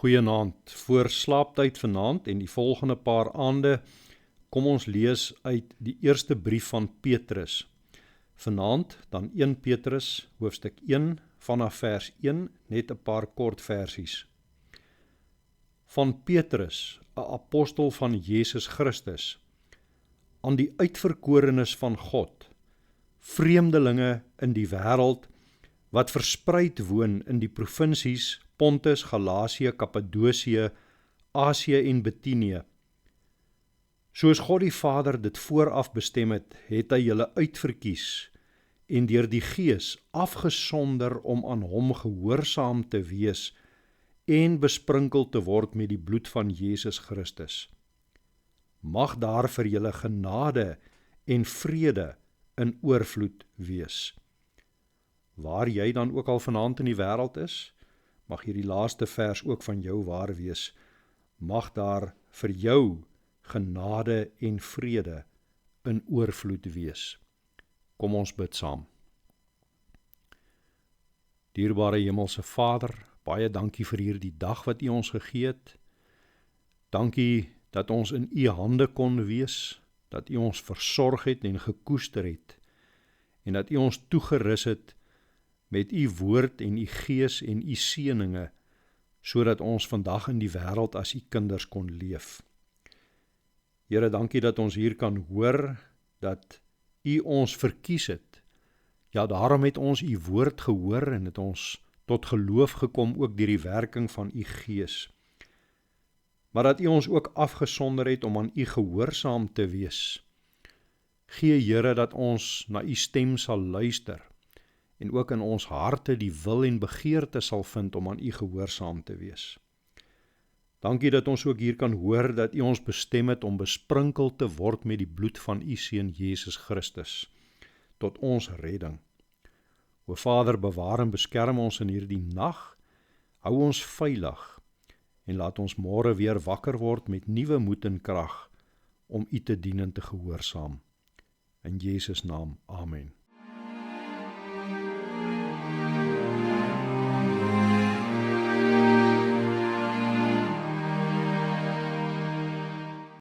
Goeienaand, voor slaaptyd vanaand en die volgende paar aande kom ons lees uit die eerste brief van Petrus. Vanaand dan 1 Petrus hoofstuk 1 vanaf vers 1, net 'n paar kort versies. Van Petrus, 'n apostel van Jesus Christus, aan die uitverkorenes van God, vreemdelinge in die wêreld, wat verspreid woon in die provinsies Pontus, Galasië, Kappadosie, Asië en Bitinië. Soos God die Vader dit vooraf bestem het, het hy julle uitverkies en deur die Gees afgesonder om aan hom gehoorsaam te wees en besprinkel te word met die bloed van Jesus Christus. Mag daar vir julle genade en vrede in oorvloed wees. Waar jy dan ook al vanaand in die wêreld is, mag hierdie laaste vers ook van jou waar wees. Mag daar vir jou genade en vrede in oorvloed wees. Kom ons bid saam. Dierbare Hemelse Vader, baie dankie vir hierdie dag wat U ons gegee het. Dankie dat ons in U hande kon wees, dat U ons versorg het en gekoester het, en dat U ons toegerus het met U woord en U Gees en U seëninge, sodat ons vandag in die wêreld as U kinders kon leef. Here, dankie dat ons hier kan hoor, dat U ons verkies het. Ja, daarom het ons U woord gehoor en het ons tot geloof gekom, ook deur die werking van U Gees. Maar dat U ons ook afgesonder het om aan U gehoorsaam te wees. Gee, Here, dat ons na U stem sal luister, en ook in ons harte die wil en begeerte sal vind om aan U gehoorsaam te wees. Dankie dat ons ook hier kan hoor dat U ons bestem het om besprinkel te word met die bloed van U Seun Jesus Christus, tot ons redding. O Vader, bewaar en beskerm ons in hierdie nag, hou ons veilig, en laat ons môre weer wakker word met nuwe moed en krag, om U te dien en te gehoorsaam. In Jesus naam, amen.